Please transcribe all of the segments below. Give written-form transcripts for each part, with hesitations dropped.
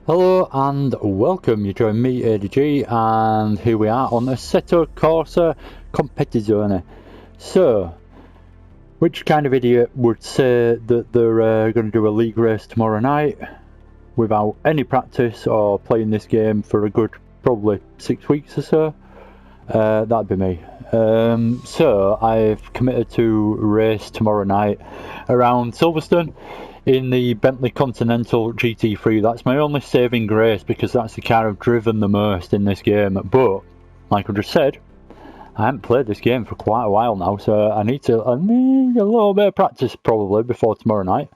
Hello and welcome, you join me ADG and here we are on the Assetto Corsa Competizione. So, which kind of idiot would say that they're going to do a league race tomorrow night without any practice or playing this game for a good probably 6 weeks or so? That'd be me. So I've committed to race tomorrow night around Silverstone in the Bentley Continental GT3. That's my only saving grace because that's the car I've driven the most in this game. But, like I just said, I haven't played this game for quite a while now, so I need a little bit of practice probably before tomorrow night.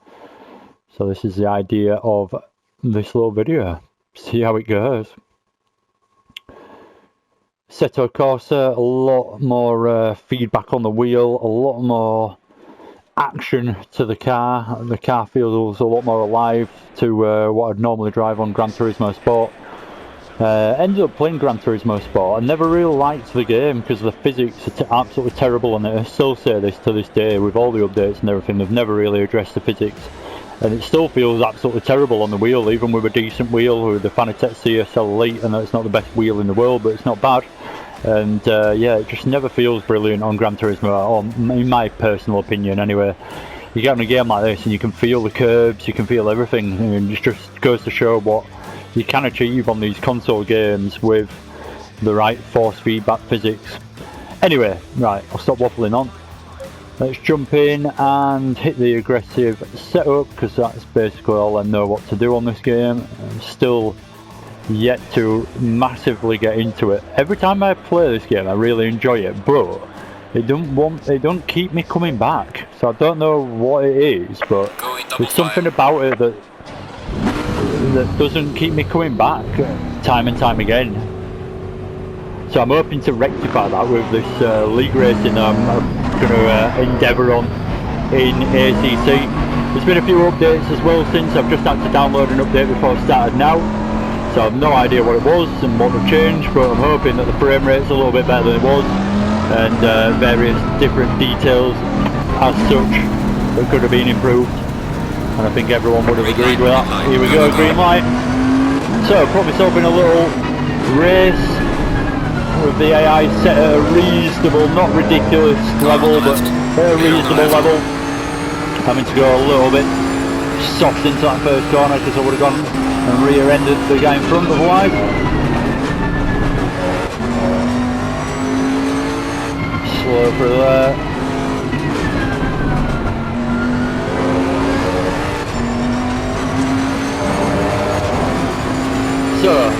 So this is the idea of this little video. See how it goes. Assetto Corsa, a lot more feedback on the wheel, a lot more action to the car. The car feels a lot more alive to what I'd normally drive on Gran Turismo Sport. Ended up playing Gran Turismo Sport. I never really liked the game because the physics are absolutely terrible on it. I still say this to this day with all the updates and everything. They've never really addressed the physics. And it still feels absolutely terrible on the wheel, even with a decent wheel, with the Fanatec CSL Elite, and it's not the best wheel in the world, but it's not bad. And yeah, it just never feels brilliant on Gran Turismo, in my personal opinion anyway. You get on a game like this and you can feel the curbs, you can feel everything, and it just goes to show what you can achieve on these console games with the right force feedback physics. Anyway, right, I'll stop waffling on. Let's jump in and hit the aggressive setup, because that's basically all I know what to do on this game. I'm still yet to massively get into it. Every time I play this game I really enjoy it, but it don't keep me coming back. So I don't know what it is, but there's something about it that doesn't keep me coming back time and time again. So I'm hoping to rectify that with this league racing I'm going to endeavour on in ACC. There's been a few updates as well since. I've just had to download an update before I started now, so I've no idea what it was and what have changed, but I'm hoping that the frame rate's a little bit better than it was, and various different details as such that could have been improved, and I think everyone would have agreed with that. Here we go, green light. So put myself in a little race with the AI set at a reasonable, not ridiculous level, but at a reasonable level. Having to go a little bit soft into that first corner because I would have gone and rear-ended the guy in front otherwise. Slow through there. So,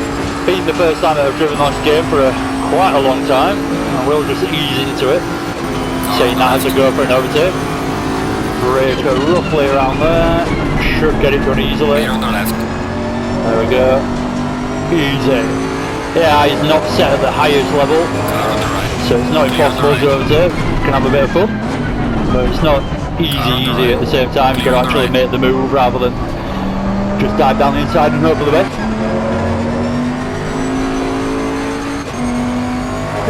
being the first time that I've driven this game for quite a long time, I will just ease into it. Saying that as I go for an overtake. Brake roughly around there. Should get it done easily. There we go. Easy. Yeah, it's not set at the highest level, so it's not impossible to overtake. You can have a bit of fun, but it's not easy at the same time. You can actually make the move rather than just dive down the inside and hope for the best.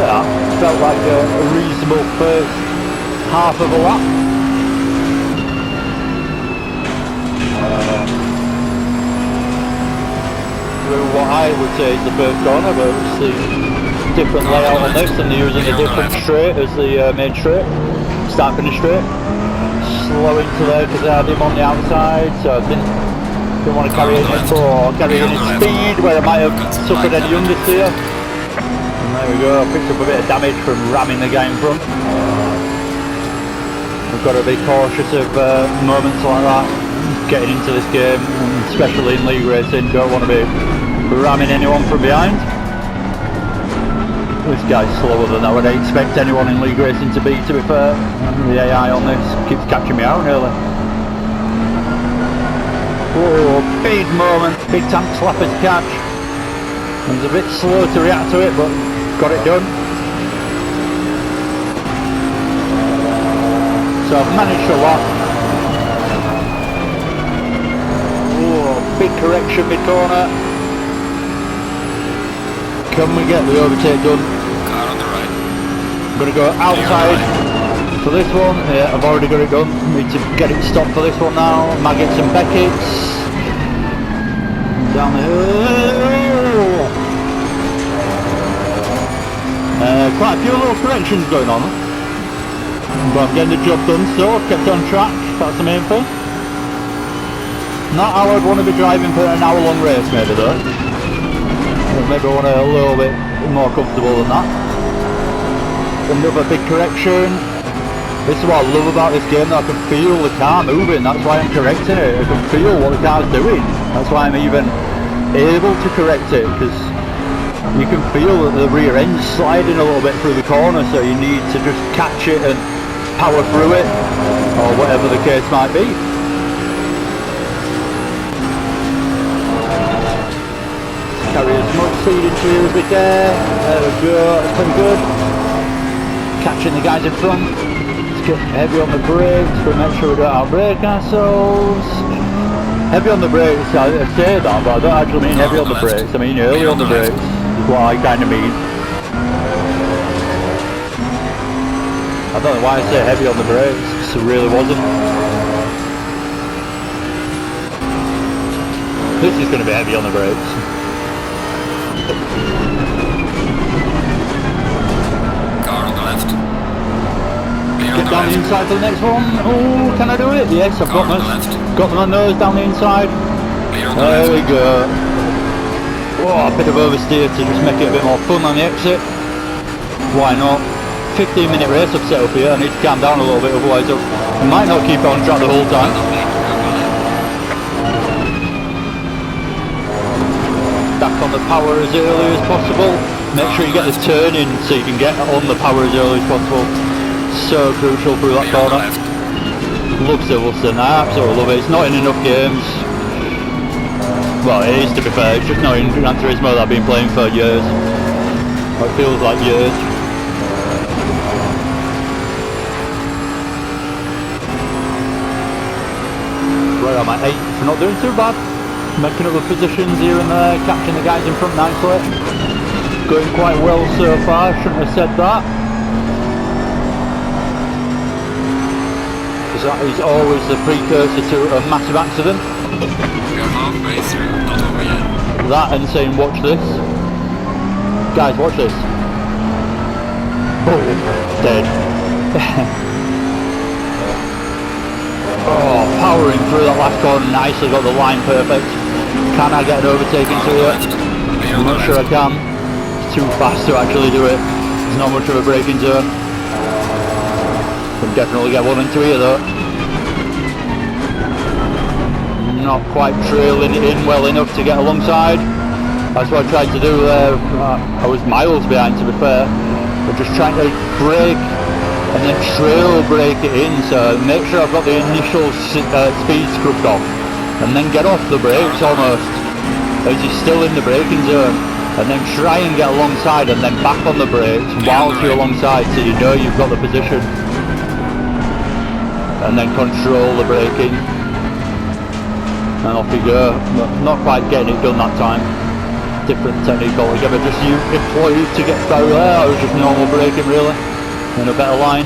Yeah, felt like a reasonable first half of a lap. Through what I would say is the first corner, but it's the different layout on this, and they're using a different straight as the main straight, start finish straight. Slow into there because I had him on the outside, so I didn't want to carry any speed where I might have suffered any understeer. And there we go, picked up a bit of damage from ramming the guy in front. We've got to be cautious of moments like that getting into this game, especially in league racing. Don't want to be ramming anyone from behind. This guy's slower than I would expect anyone in league racing to be fair. The AI on this keeps catching me out nearly. Oh, big moment, big tank slapper's catch. He's a bit slow to react to it, but got it done. So I've managed a lot. Oh, big correction mid-corner. Can we get the overtake done? Car on the right. I'm going to go outside for this one. Yeah, I've already got it done. Need to get it stopped for this one now. Maggots and Beckett's. Down the hill. quite a few little corrections going on. But I'm getting the job done still, kept on track, that's the main thing. Not how I'd want to be driving for an hour-long race maybe though. Maybe I want a little bit more comfortable than that. Another big correction. This is what I love about this game, that I can feel the car moving, that's why I'm correcting it. I can feel what the car's doing. That's why I'm even able to correct it, because you can feel that the rear end's sliding a little bit through the corner, so you need to just catch it and power through it, or whatever the case might be. Carry as much speed into here as we can. There we go, that's pretty good. Catching the guys in front. Let's get heavy on the brakes to make sure we don't outbrake ourselves. Heavy on the brakes, I say that, but I don't actually mean heavy on the brakes, I mean early on the brakes, is what I kind of mean. I don't know why I say heavy on the brakes, because it really wasn't. This is going to be heavy on the brakes. Get down the inside for the next one. Oh, can I do it? Yes, I've got my nose down the inside. There we go. Oh, a bit of oversteer to just make it a bit more fun on the exit. Why not? 15-minute race I've set up here. I need to calm down a little bit, otherwise I might not keep on track the whole time. Back on the power as early as possible. Make sure you get the turn in so you can get on the power as early as possible. So crucial through that corner. Love Silverstone, I absolutely love it. It's not in enough games. Well, it is, to be fair. It's just not in Gran Turismo that I've been playing for years. It feels like years. Right on my 8th, not doing too bad. Making other positions here and there, catching the guys in front nicely. Going quite well so far, shouldn't have said that. That is always the precursor to a massive accident. You're halfway through, not over yet. That and saying watch this. Guys, watch this. Boom. Dead. Oh, powering through that last corner nicely, got the line perfect. Can I get an overtake into here? I'm not sure I can. It's too fast to actually do it. There's not much of a braking zone. Can definitely get one into here though. Not quite trailing it in well enough to get alongside. That's what I tried to do there. I was miles behind, to be fair. But just trying to brake and then trail brake it in, so make sure I've got the initial speed scrubbed off and then get off the brakes almost as you're still in the braking zone, and then try and get alongside and then back on the brakes whilst you're alongside, so you know you've got the position. And then control the braking and off you go. Not quite getting it done that time. Different technique altogether. Just you employed to get through there. I was just normal braking really in a better line.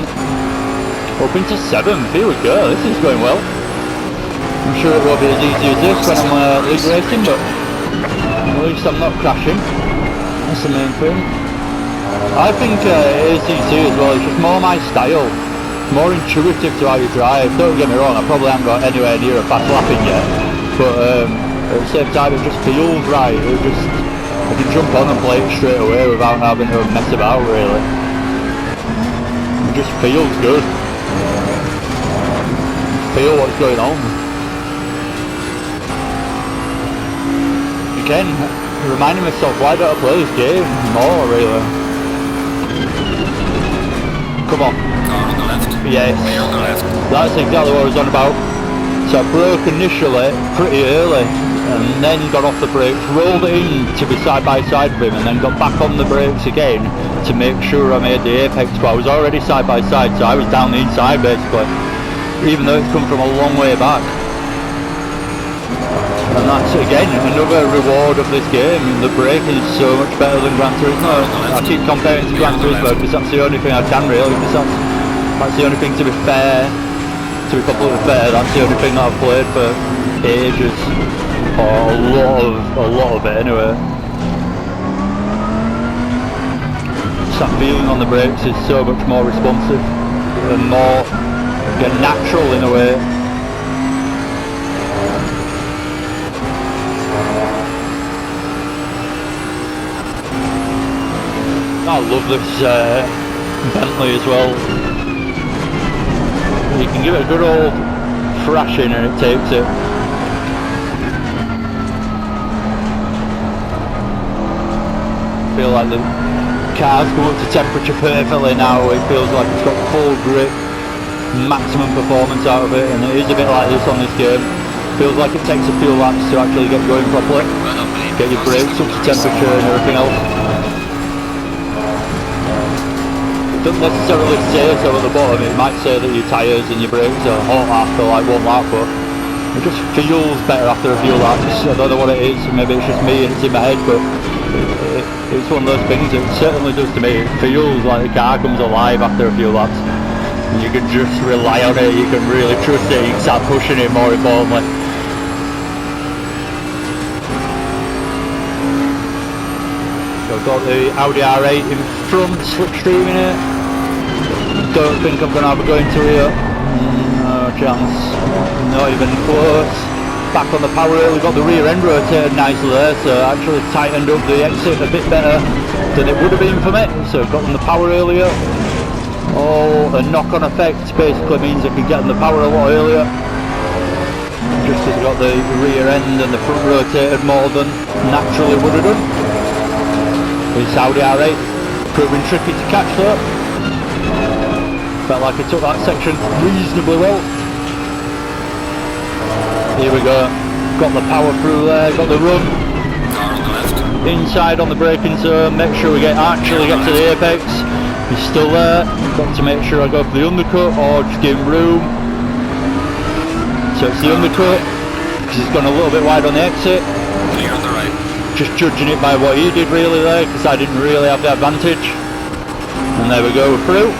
Up into 7th. Here we go. This is going well. I'm sure it won't be as easy as this when I'm league racing, but at least I'm not crashing. That's the main thing. I think ACC as well is just more my style. More intuitive to how you drive. Don't get me wrong, I probably haven't got anywhere near a fast lapping yet, but at the same time it just feels right. I can jump on and play it straight away without having to mess about really. It just feels good. Feel what's going on. Again, reminding myself, why don't I play this game more really? Come on. Yes, that's exactly what I was on about. So I broke initially pretty early and then got off the brakes, rolled it in to be side by side with him, and then got back on the brakes again to make sure I made the apex, but I was already side by side, so I was down the inside basically, even though it's come from a long way back. And that's again another reward of this game. The braking is so much better than Gran Turismo. I keep comparing to Gran Turismo because that's the only thing I can really, because that's the only thing, to be fair, to be completely fair, that's the only thing that I've played for ages, or a lot of it anyway. Just that feeling on the brakes is so much more responsive and more natural in a way. I love this Bentley as well. You can give it a good old thrashing and it takes it. I feel like the car's going up to temperature perfectly now. It feels like it's got full grip, maximum performance out of it, and it is a bit like this on this game. Feels like it takes a few laps to actually get going properly, get your brakes up to temperature and everything else. It doesn't necessarily say so at the bottom. It might say that your tyres and your brakes are hot after like one lap, but it just feels better after a few laps. I don't know what it is, maybe it's just me and it's in my head, but it's one of those things. It certainly does to me. It feels like the car comes alive after a few laps. And you can just rely on it, you can really trust it, you can start pushing it more importantly. So I've got the Audi R8 in front, slipstreaming it. Don't think I'm going to have a go into here. No chance. Not even close. Back on the power rail, we've got the rear end rotated nicely there, so actually tightened up the exit a bit better than it would have been for me. So I've got on the power rail here. Oh, a knock-on effect basically means I can get on the power a lot earlier. Just as I've got the rear end and the front rotated more than naturally would have done. This Audi R8 proving tricky to catch though. Felt like I took that section reasonably well. Here we go. Got the power through there, got the run. Car on the left. Inside on the braking zone, make sure we actually get to the apex. He's still there. Got to make sure I go for the undercut or just give him room. So it's the undercut, because he's gone a little bit wide on the exit. Clear on the right. Just judging it by what he did really there, because I didn't really have the advantage. And there we go, we're through.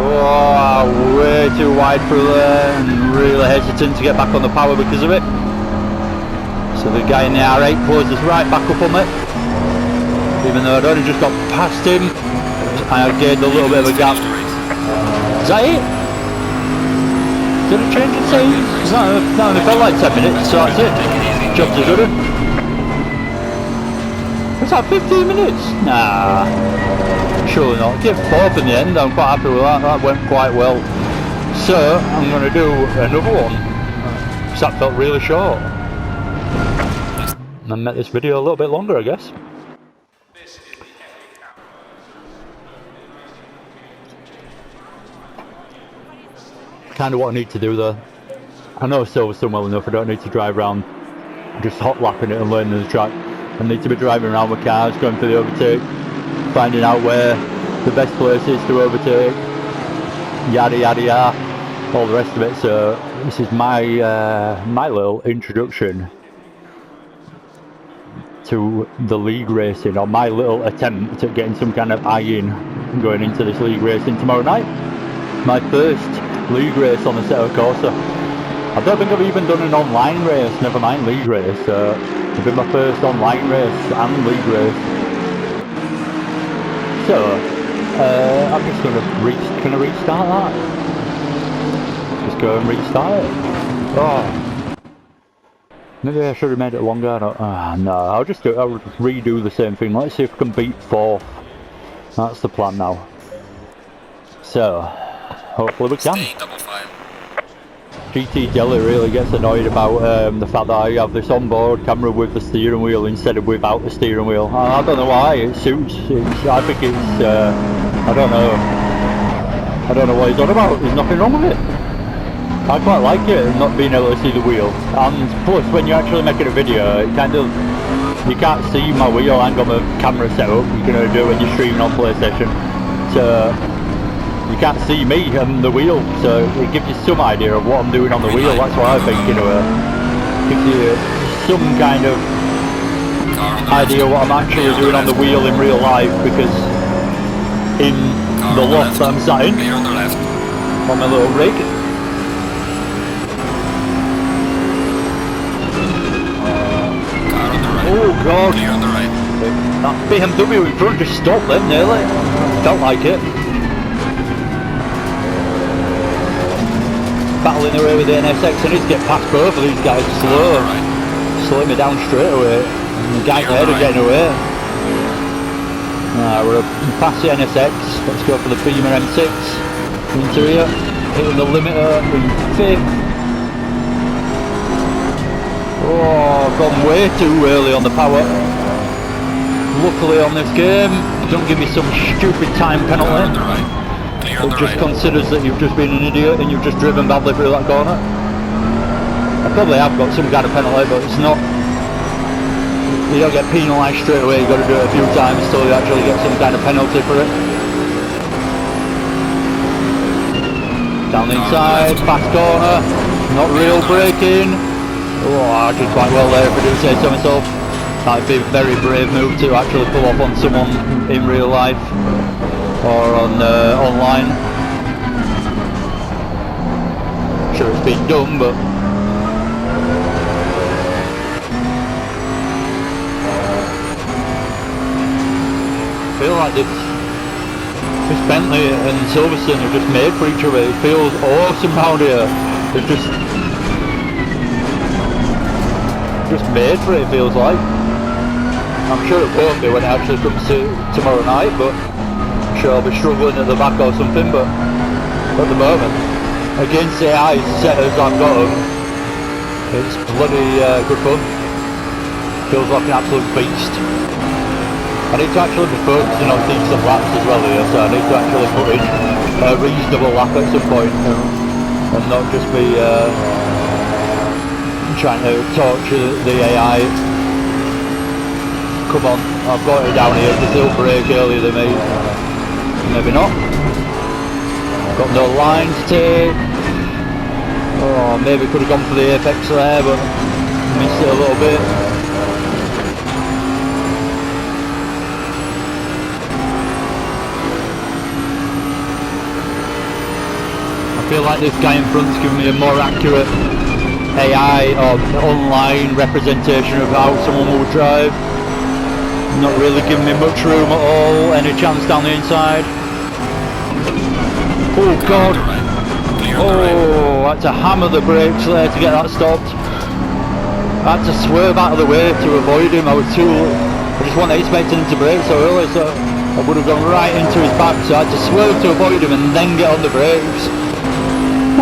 Oh, way too wide through there, and really hesitant to get back on the power because of it. So the guy in the R8 closes right back up on me. Even though I'd only just got past him, I gained a little bit of a gap. Is that it? Did it change its size? No, it felt like 10 minutes, so that's it. Job's a good one. Was that 15 minutes? Nah, surely not. Give 4th in the end, I'm quite happy with that. That went quite well. So, I'm going to do another one. Because that felt really short. And make this video a little bit longer, I guess. Kind of what I need to do though. I know Silverstone well enough, I don't need to drive around just hot lapping it and learning the track. I need to be driving around with cars, going for the overtake, finding out where the best place is to overtake, yada yada yada, all the rest of it. So this is my my little introduction to the league racing, or my little attempt at getting some kind of eye-in going into this league racing tomorrow night. My first league race on the Assetto Corsa. I don't think I've even done an online race, never mind league race. It'll be my first online race and league race. So, I'm just going to restart that. Just go and restart it. Oh, maybe I should have made it longer. I don't, no, I'll just redo the same thing. Let's see if I can beat 4th. That's the plan now. So, hopefully we can. GT Jelly really gets annoyed about the fact that I have this onboard camera with the steering wheel instead of without the steering wheel. I don't know why, it suits. I think it's, I don't know what he's on about. There's nothing wrong with it. I quite like it, not being able to see the wheel. And plus, when you're actually making a video, it kind of, you can't see my wheel. I ain't got my camera set up. You can only do it when you're streaming on PlayStation. So you can't see me and the wheel, so it gives you some idea of what I'm doing on the wheel. That's what I think, you know, gives you some kind of idea what I'm actually doing on the wheel in real life, because in the loft I'm sat in, on my little rig, God. Clear on the right. That BMW in front just stopped then nearly. Felt like it. Battling away with the NSX. I need to get past both of these guys slow. Slow me down straight away. And the guys ahead are getting away. Right, we're past the NSX. Let's go for the Beamer M6. Into here. Hitting the limiter in 5th. Oh, I've gone way too early on the power. Luckily on this game, don't give me some stupid time penalty. It just considers that you've just been an idiot and you've just driven badly through that corner. I probably have got some kind of penalty, but it's not. You don't get penalised straight away, you've got to do it a few times until you actually get some kind of penalty for it. Down the inside, fast corner, not real braking. Oh, I did quite well there if I do say so myself. That'd be a very brave move to actually pull off on someone in real life or on online. Sure it's been done, but I feel like this Bentley and Silverstone are just made for each other. It feels awesome round here. It's just made for it, it feels like. I'm sure it won't be when it actually comes to tomorrow night, but I'm sure I'll be struggling at the back or something, but at the moment, against AI set as I've got them, it's bloody good fun. Feels like an absolute beast. I need to actually be focusing on decent laps as well here, so I need to actually put in a reasonable lap at some point and not just be trying to torture the AI. Come on, I've got it down here, if they'll brake earlier than me. Maybe not. Got no line to take. Oh, maybe could have gone for the apex there, but missed it a little bit. I feel like this guy in front's giving me a more accurate AI or online representation of how someone will drive. Not really giving me much room at all, any chance down the inside. Oh God! Oh, I had to hammer the brakes there to get that stopped. I had to swerve out of the way to avoid him. I just wasn't expecting him to brake so early, so I would have gone right into his back, so I had to swerve to avoid him and then get on the brakes.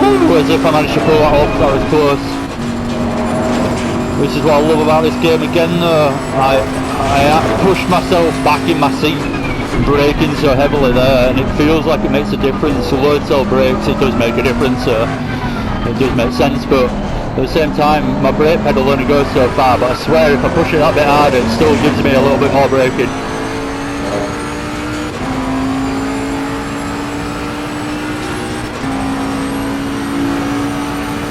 Ooh, as if I managed to pull that off, that was close. This is what I love about this game again though. I pushed myself back in my seat, braking so heavily there, and it feels like it makes a difference. Low cell brakes, it does make a difference, so it does make sense, but at the same time my brake pedal only goes so far, but I swear if I push it that bit harder it still gives me a little bit more braking.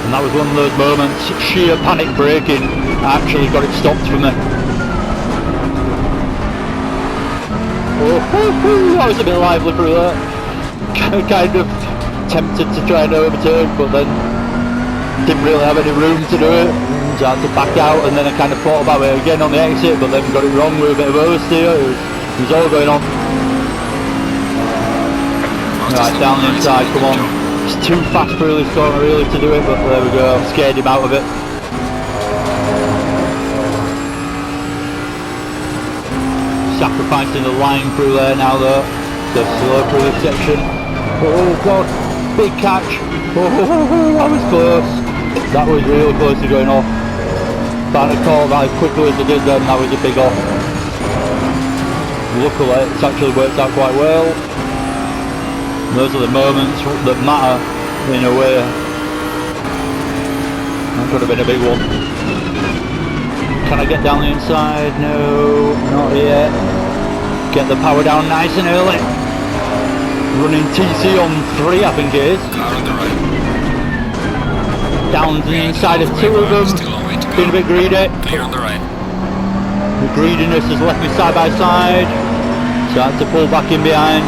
And that was one of those moments, sheer panic braking, I actually got it stopped for me. Oh, that was a bit lively through that. Kind of tempted to try and overturn, but then didn't really have any room to do it. So I had to back out, and then I kind of thought about it again on the exit, but then got it wrong with a bit of oversteer. It was all going on. Right, down the inside, come on. It's too fast through this corner really to do it, but there we go, I've scared him out of it. Sacrificing the line through there now though, so slow through this section. Oh God, big catch. Oh, that was close. That was real close to going off. If I had caught that as quickly as I did then, that was a big off. Luckily it's actually worked out quite well. Those are the moments that matter in a way. That could have been a big one. Can I get down the inside? No, not yet. Get the power down nice and early. Running TC on 3 I think it is. Down to the inside of 2 of them. Been a bit greedy. Clear on the right. The greediness has left me side by side. So I had to pull back in behind.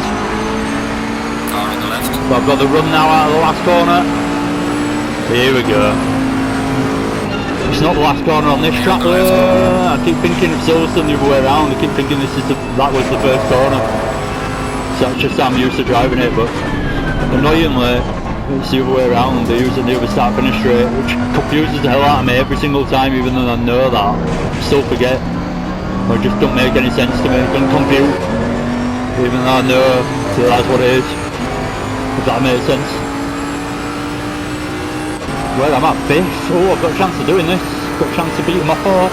But I've got the run now out of the last corner. Here we go. It's not the last corner on this track though. I I keep thinking of Silverstone the other way around. I keep thinking that was the first corner. So it's just I'm used to driving it, but annoyingly, it's the other way around. They're using the other start finish straight, which confuses the hell out of me every single time, even though I know that. I still forget. Or it just don't make any sense to me. It doesn't compute. Even though I know that's what it is. If that makes sense. Where am I? Fifth? Oh, I've got a chance of doing this. Got a chance of beating my fourth.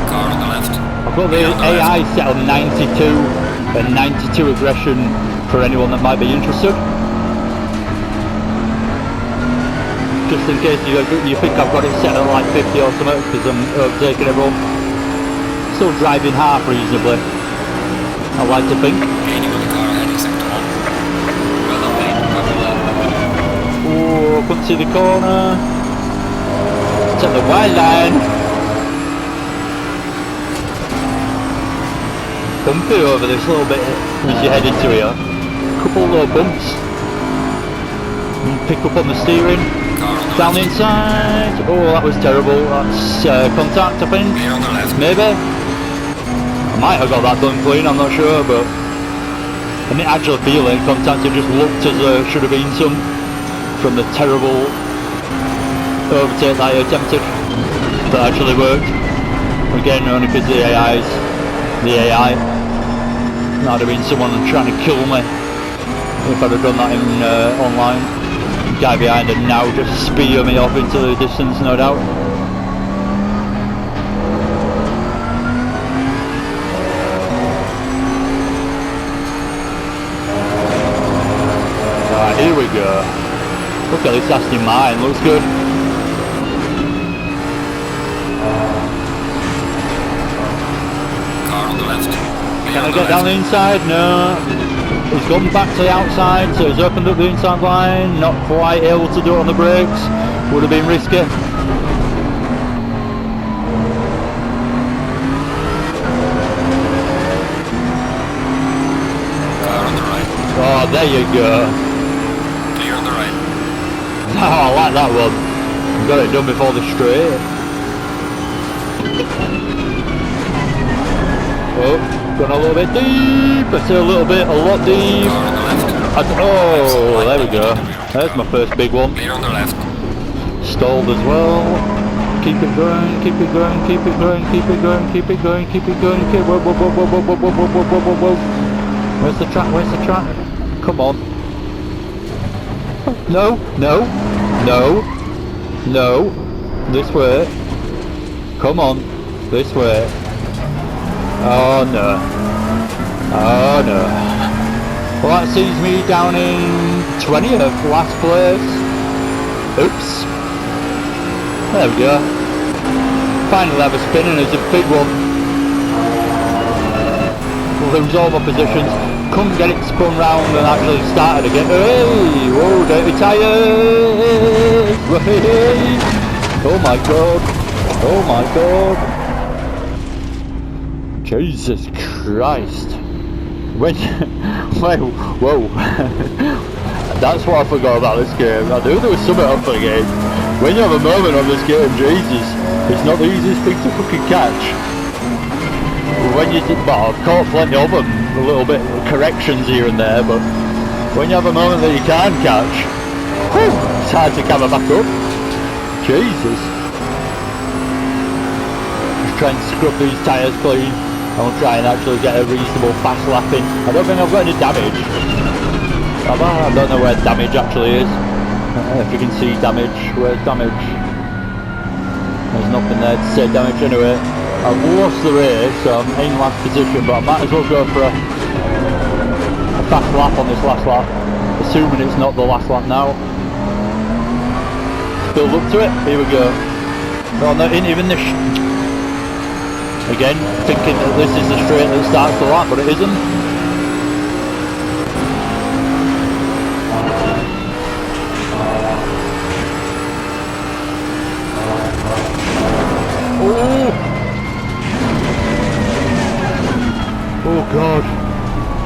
Car on the left. I've got the AI set on 92 and 92 aggression for anyone that might be interested. Just in case you think I've got it set at like 50 or something because I'm overtaking everyone. Still driving half reasonably, I like to think. Gaining on the car heading sector 1. Well done, mate. Oh, couldn't see the corner. It's at the wide line. Bumpy over this little bit as you head into here. Couple low bumps. Pick up on the steering. Down the inside. Oh, that was terrible. That's contact, I think. Clear on the left. Maybe. I might have got that done clean, I'm not sure, but I didn't actually feel it. Contact, it just looked as though should have been some from the terrible overtake that I attempted. That actually worked. Again, only because the AI. That'd have been someone trying to kill me if I'd have done that in online. The guy behind it now just spear me off into the distance, no doubt. Right, here we go. Look at this Aston Martin, looks good. Car on the left. Can I get down the inside? No. He's gone back to the outside, so he's opened up the inside line. Not quite able to do it on the brakes. Would have been risky. Car on the right. Oh, there you go. Clear on the right. Oh, I like that one. Got it done before the straight. Oh. Gone a little bit deep, I say a little bit, a lot deep. Car on the left. Oh, there we go. There's my first big one. Clear on the left. Stalled as well. Keep it going, keep it going, keep it going, keep it going, keep it going, keep it going, keep it going. Whoa, whoa, whoa, whoa, whoa, whoa, whoa, whoa, whoa, whoa, whoa. Where's the track, where's the track? Come on. No, no, no, no. This way. Come on, this way. Oh no. Oh no. Well, that sees me down in 20th, last place. Oops. There we go. Finally have a spin and it's a big one. Lose all my positions. Couldn't get it spun round and actually started again. Hey! Whoa, dirty tyres! Hey! Oh my god. Oh my god. Jesus Christ. When whoa. That's what I forgot about this game. I knew there was something up for the game. When you have a moment on this game, Jesus, it's not the easiest thing to fucking catch. When you well, I've caught plenty of them, a little bit of corrections here and there, but when you have a moment that you can catch, whew, it's hard to camera back up. Jesus. Just try and scrub these tyres clean. I'll try and actually get a reasonable fast lap in. I don't think I've got any damage. I don't know where damage actually is. If you can see damage, where's damage? There's nothing there to say damage anyway. I've lost the race, so I'm in last position, but I might as well go for a fast lap on this last lap. Assuming it's not the last lap now. Build up to it, here we go. Oh no, ain't even this. Again, thinking that this is the straight that starts the lap, but it isn't. Oh god,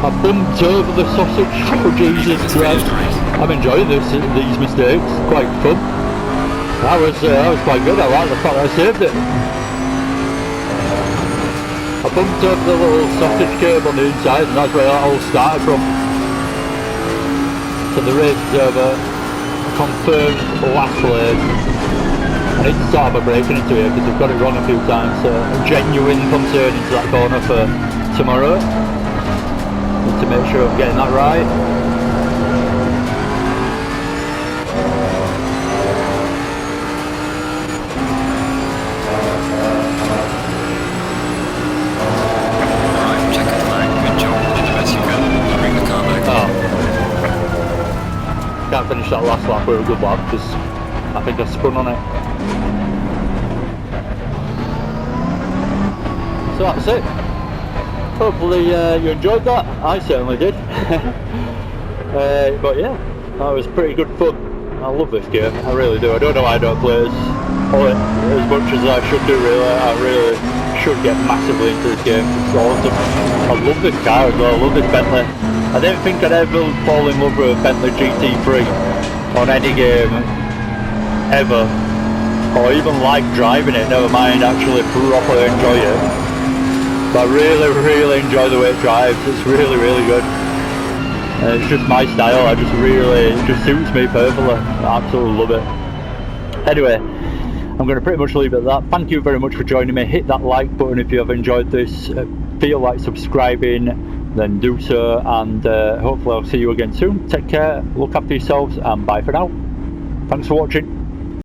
I bumped over the sausage. Oh Jesus Christ. I'm enjoying these mistakes, quite fun. That was quite good. I like the fact that I saved it. I bumped over the little sausage curb on the inside, and that's where that all started from. So the race is over. Confirmed last lane. I need to start by braking into here because I've got it wrong a few times. So genuine concern into that corner for tomorrow. Need to make sure I'm getting that right. Can't finish that last lap with a good lap because I think I spun on it. So that's it. Hopefully you enjoyed that. I certainly did. But yeah, that was pretty good fun. I love this game, I really do. I don't know why I don't play as much as I should do really. I really should get massively into this game. It's awesome. I love this car as well, I love this Bentley. I didn't think I'd ever fall in love with a Bentley GT3 on any game ever, or even like driving it, never mind actually properly enjoy it. But I really enjoy the way it drives. It's really good. And it's just my style. It just suits me perfectly. I absolutely love it. Anyway, I'm going to pretty much leave it at that. Thank you very much for joining me. Hit that like button if you have enjoyed this. Feel like subscribing, then do so, and hopefully I'll see you again soon. Take care, look after yourselves, and bye for now. Thanks for watching.